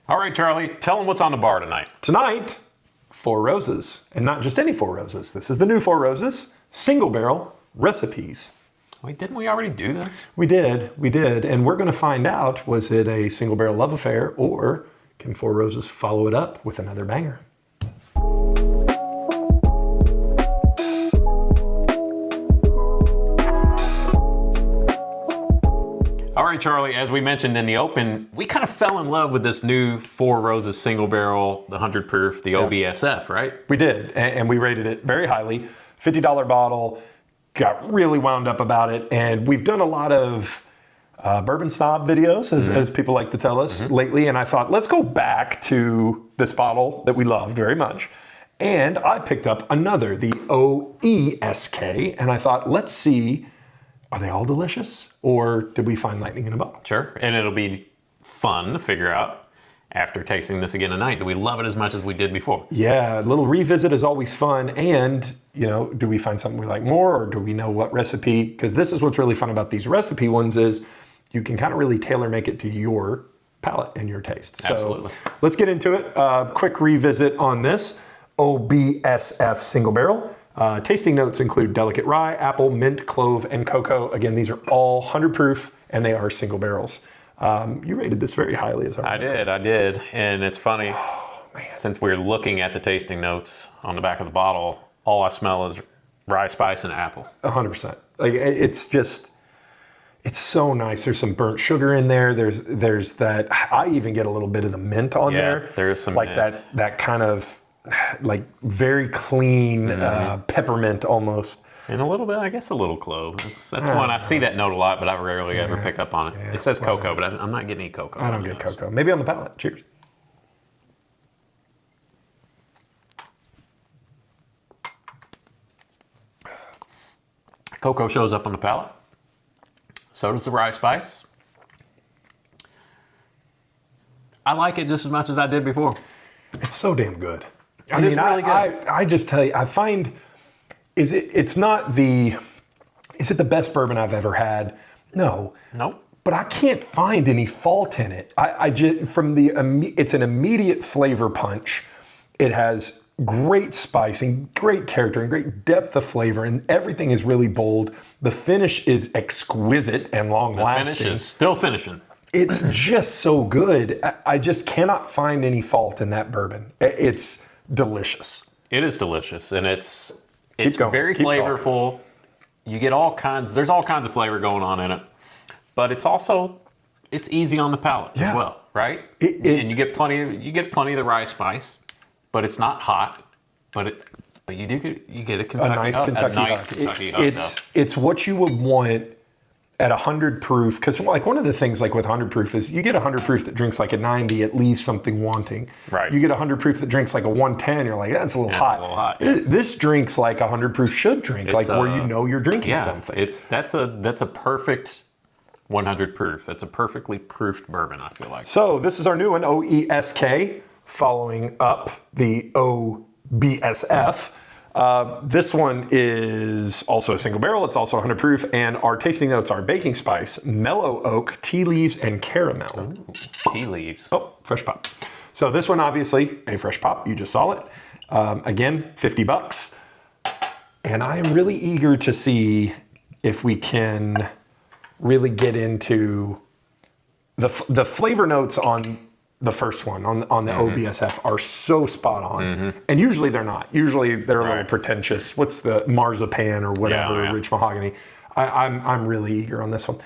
All right, Charlie, tell them what's on the bar tonight. Tonight, Four Roses. And not just any Four Roses. This is the new Four Roses, single barrel recipes. Wait, didn't we already do this? We did. And we're going to find out, was it a single barrel love affair or can Four Roses follow it up with another banger? All right, Charlie, as we mentioned in the open, we kind of fell in love with this new Four Roses single barrel, the 100 proof, the OBSF, right? We did, and we rated it very highly. $50 bottle, got really wound up about it, and we've done a lot of bourbon snob videos, as people like to tell us lately, and I thought, let's go back to this bottle that we loved very much. And I picked up another, the OESK, and I thought, let's see, are they all delicious, or did we find lightning in a bottle? Sure, and it'll be fun to figure out after tasting this again tonight. Do we love it as much as we did before? Yeah, a little revisit is always fun, and do we find something we like more, or do we know what recipe? Because this is what's really fun about these recipe ones is you can kind of really tailor make it to your palate and your taste. Absolutely. So let's get into it. Quick revisit on this OBSF single barrel. Tasting notes include delicate rye, apple, mint, clove, and cocoa. Again, these are all 100 proof, and they are single barrels. You rated this very highly, as I did. And it's funny, since we're looking at the tasting notes on the back of the bottle, all I smell is rye, spice, and apple. 100%. Like, it's so nice. There's some burnt sugar in there. There's that. I even get a little bit of the mint on there. Yeah, there is some like mint. that kind of like very clean peppermint almost. And a little bit, I guess, a little clove. That's one I see that note a lot, but I rarely ever pick up on it. It says cocoa, but I'm not getting any cocoa. I don't get cocoa. Maybe on the palate. Cheers. Cocoa shows up on the palate. So does the rye spice. I like it just as much as I did before. It's so damn good. It is really good. I just tell you, I find, is it the best bourbon I've ever had? No. Nope. But I can't find any fault in it. It's an immediate flavor punch. It has great spice and great character and great depth of flavor, and everything is really bold. The finish is exquisite and long lasting. The finish is still finishing. It's just so good. I just cannot find any fault in that bourbon. It's delicious. It is delicious, and it's very Keep flavorful. Talking. You get there's all kinds of flavor going on in it, but it's easy on the palate as well, right? And you get plenty of the rye spice, but it's not hot. But you get a Kentucky Kentucky hot. It's what you would want at 100 proof, because like one of the things like with 100 proof is you get 100 proof that drinks like a 90, it leaves something wanting. Right. You get 100 proof that drinks like a 110, you're like, that's a little hot. It's a little hot. Yeah. This drinks like 100 proof should drink, like where you know you're drinking something. That's a perfect 100 proof. That's a perfectly proofed bourbon, I feel like. So this is our new one, OESK, following up the OBSF. This one is also a single barrel. It's also 100 proof, and our tasting notes are baking spice, mellow oak, tea leaves, and caramel. Ooh, tea leaves. Oh, fresh pop. So this one, obviously, a fresh pop. You just saw it. Again, $50. And I am really eager to see if we can really get into the flavor notes on the first one, on the OBSF, are so spot on. And usually they're not. Usually they're a little pretentious. What's the marzipan or whatever, rich mahogany. I'm really eager on this one.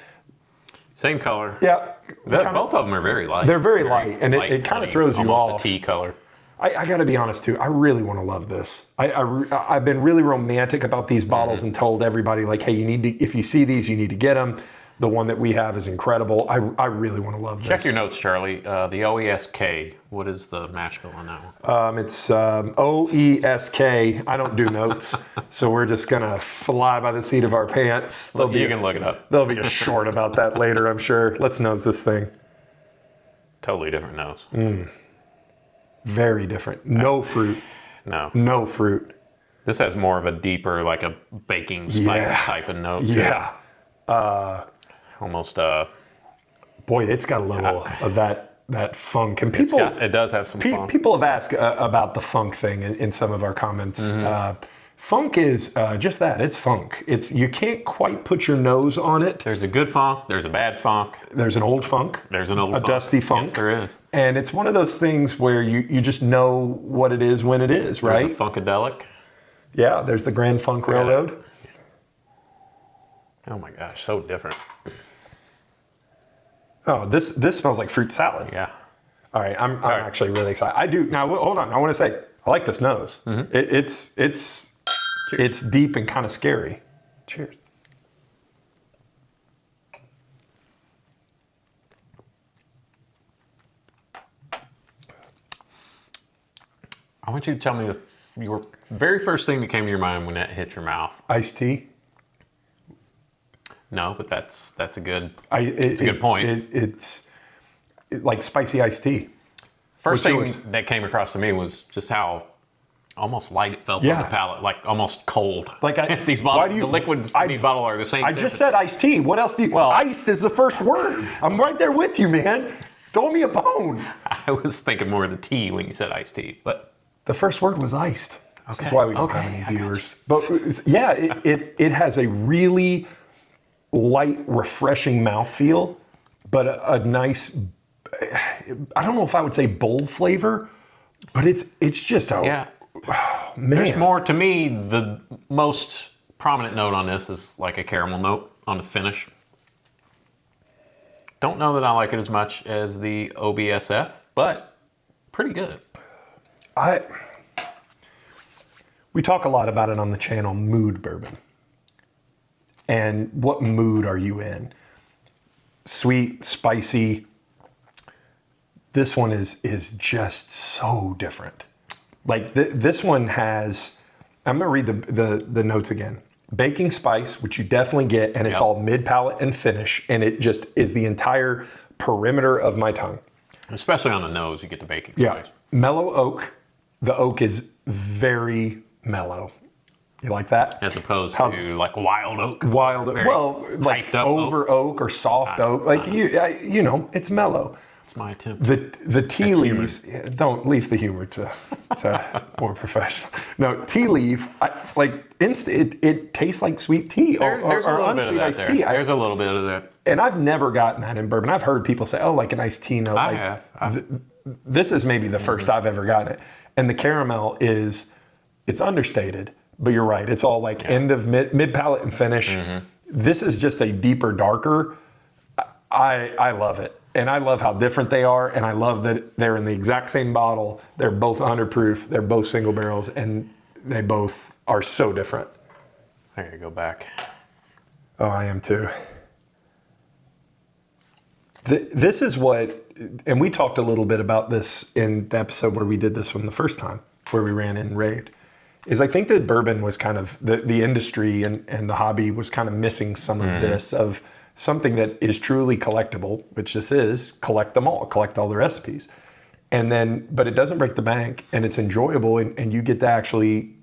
Same color. Yeah. Both of them are very light. They're very light, and it kind of throws you off. Almost a tea color. I got to be honest too. I really want to love this. I've been really romantic about these bottles and told everybody like, hey, if you see these, you need to get them. The one that we have is incredible. I really want to love this. Check your notes, Charlie. The OESK, what is the mash bill on that one? It's OESK. I don't do notes, so we're just going to fly by the seat of our pants. You can look it up. There'll be a short about that later, I'm sure. Let's nose this thing. Totally different nose. Very different. No fruit. No. No fruit. This has more of a deeper, like a baking spice type of note. Yeah. Almost boy, it's got a little of that that funk. And it does have some funk. People have asked about the funk thing in some of our comments. Funk is just that. It's funk. You can't quite put your nose on it. There's a good funk. There's a bad funk. There's an old funk. There's an old funk. A dusty funk. Yes, there is. And it's one of those things where you just know what it is when it is, right? There's a funkadelic. Yeah, there's the Grand Funk Railroad. Oh my gosh, so different. Oh, this smells like fruit salad. Yeah. All right, I'm actually really excited. I do. Now, hold on. I want to say, I like this nose. It's deep and kind of scary. Cheers. I want you to tell me your very first thing that came to your mind when that hit your mouth. Iced tea. No, but that's a good point. It's like spicy iced tea. First thing that came across to me was just how almost light it felt on the palate, like almost cold. Like these bottles, the liquids in these bottles are the same. I just said iced tea. What else do you? Well, iced is the first word. I'm right there with you, man. Throw me a bone. I was thinking more of the tea when you said iced tea, but the first word was iced. That's why we don't have any viewers. But yeah, it has a really light, refreshing mouthfeel, but a nice, I don't know if I would say bold flavor, but it's just a, oh, man. There's more to me. The most prominent note on this is like a caramel note on the finish. Don't know that I like it as much as the OBSF, but pretty good. We talk a lot about it on the channel, mood bourbon. And what mood are you in? Sweet, spicy. This one is just so different. Like this one has, I'm gonna read the notes again. Baking spice, which you definitely get, and it's all mid-palate and finish, and it just is the entire perimeter of my tongue. Especially on the nose, you get the baking spice. Yeah. Mellow oak. The oak is very mellow. You like that? As opposed to like wild oak. Wild oak. Well, like over oak or soft oak. Like you know, it's mellow. It's my attempt. The tea leaves. Don't leave the humor to more professional. No, tea leaf. It tastes like sweet tea or unsweet iced tea. There's a little bit of that. And I've never gotten that in bourbon. I've heard people say, "Oh, like an iced tea note." I have. This is maybe the first I've ever gotten it. And the caramel it's understated. But you're right. It's all like end of mid palate and finish. This is just a deeper, darker. I love it. And I love how different they are. And I love that they're in the exact same bottle. They're both 100 proof. They're both single barrels. And they both are so different. I gotta go back. Oh, I am too. This is what, and we talked a little bit about this in the episode where we did this one the first time, where we ran in raved. Is I think that bourbon was kind of, the industry and the hobby was kind of missing some of this, of something that is truly collectible, which this is, collect them all, collect all the recipes. And then, but it doesn't break the bank and it's enjoyable and you get to actually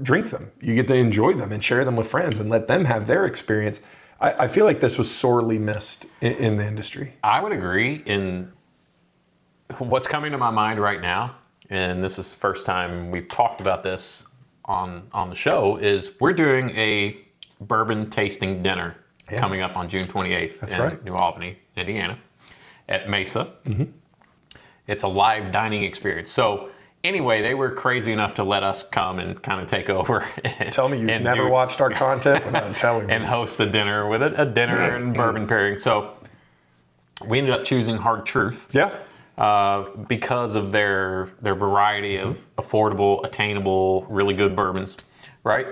drink them. You get to enjoy them and share them with friends and let them have their experience. I feel like this was sorely missed in the industry. I would agree. In what's coming to my mind right now, and this is the first time we've talked about this on the show, is we're doing a bourbon tasting dinner coming up on June 28th in New Albany, Indiana, at Mesa. It's a live dining experience. So anyway, they were crazy enough to let us come and kind of take over. Tell me you've never watched our content without telling me. And host a dinner with a dinner and bourbon pairing. So we ended up choosing Hard Truth. Yeah. Because of their variety of affordable, attainable, really good bourbons, right?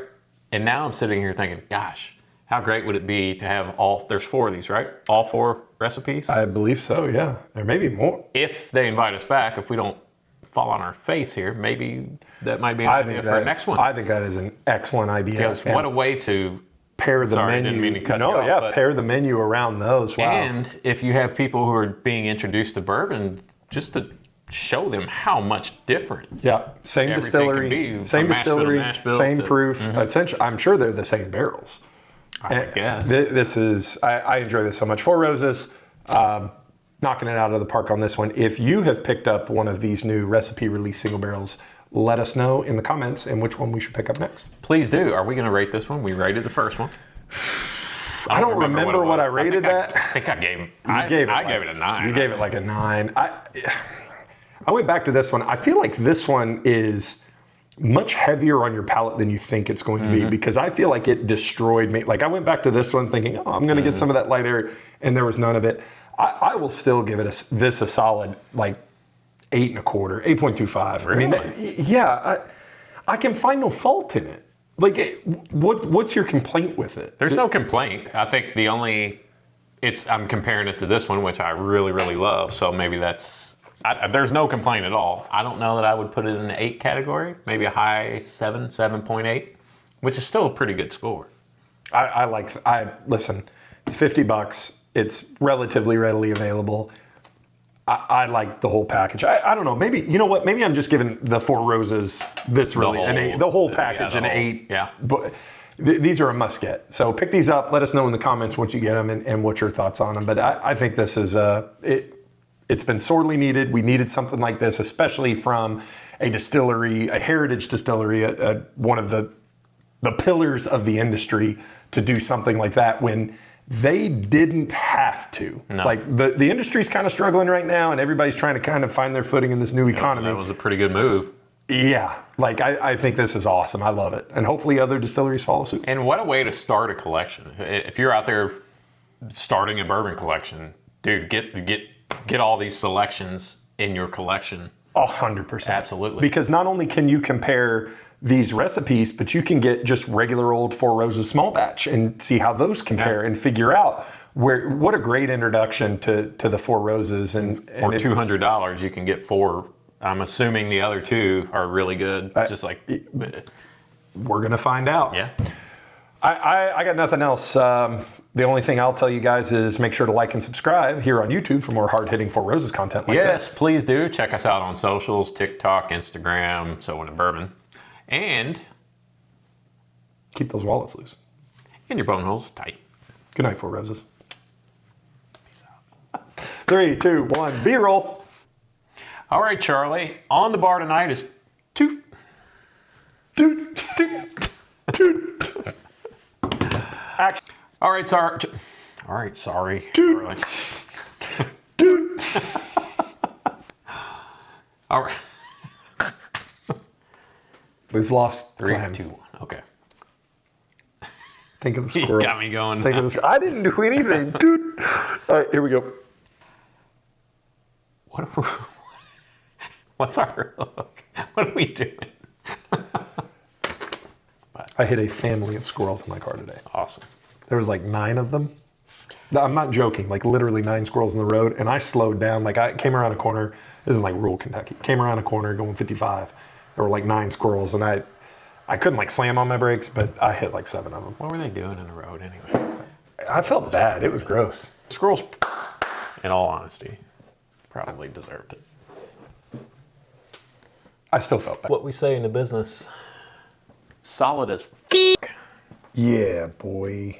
And now I'm sitting here thinking, gosh, how great would it be to have there's 4 of these, right? All 4 recipes? I believe so, yeah. There may be more. If they invite us back, if we don't fall on our face here, maybe that might be an idea for the next one. I think that is an excellent idea. Because what a way to pair the menu. Didn't mean to cut you off, pair the menu around those. Wow. And if you have people who are being introduced to bourbon, just to show them how much different. Yeah, same distillery, same proof. Essentially, I'm sure they're the same barrels. I guess. I enjoy this so much. 4 Roses, knocking it out of the park on this one. If you have picked up one of these new recipe release single barrels, let us know in the comments and which one we should pick up next. Please do. Are we going to rate this one? We rated the first one. I don't remember what I rated that. I think I gave it. I gave it a 9. You gave it like a 9. I went back to this one. I feel like this one is much heavier on your palate than you think it's going to be, because I feel like it destroyed me. Like I went back to this one thinking, oh, I'm going to get some of that light air, and there was none of it. I will still give it this a solid like 8.25, 8.25. Really? I mean, yeah, I can find no fault in it. Like, what's your complaint with it? There's no complaint. I think the only, I'm comparing it to this one, which I really, really love. So maybe there's no complaint at all. I don't know that I would put it in the 8 category. Maybe a high 7, 7.8, which is still a pretty good score. Listen, it's $50. It's relatively readily available. I like the whole package. I don't know. Maybe, you know what? Maybe I'm just giving the Four Roses this really an 8. The whole package an 8. Yeah. But these are a must get. So pick these up. Let us know in the comments once you get them and what your thoughts on them. But I think this is it's been sorely needed. We needed something like this, especially from a distillery, a heritage distillery, one of the pillars of the industry, to do something like that when they didn't have to. No. Like the industry's kind of struggling right now, and everybody's trying to kind of find their footing in this new economy. That was a pretty good move. Yeah, like I think this is awesome. I love it, and hopefully other distilleries follow suit. And what a way to start a collection! If you're out there starting a bourbon collection, dude, get all these selections in your collection. 100%, absolutely. Because not only can you compare these recipes, but you can get just regular old Four Roses small batch and see how those compare and figure out what a great introduction to the Four Roses. And for $200, you can get 4. I'm assuming the other 2 are really good. We're gonna find out. Yeah. I got nothing else. The only thing I'll tell you guys is make sure to like and subscribe here on YouTube for more hard-hitting Four Roses content like this. Yes, please do. Check us out on socials, TikTok, Instagram, So Into Bourbon. And keep those wallets loose. And your bone holes tight. Good night, Four Roses. Peace out. 3, 2, 1, B-roll. All right, Charlie. On the bar tonight is two. Action. All right, sorry. All right, sorry. Charlie. All right. We've lost 3, plan. 2, 1. Okay. Think of the squirrel. You got me going. Think of the squirrel. I didn't do anything, dude. All right, here we go. What's our hook? What are we doing? I hit a family of squirrels in my car today. Awesome. There was like 9 of them. I'm not joking, like literally 9 squirrels in the road, and I slowed down. Like I came around a corner. This isn't like rural Kentucky. Came around a corner going 55. There were like 9 squirrels, and I couldn't like slam on my brakes, but I hit like 7 of them. What were they doing in the road anyway? I felt bad. It was gross. Squirrels, in all honesty, probably deserved it. I still felt bad. What we say in the business, solid as f***. Yeah, boy.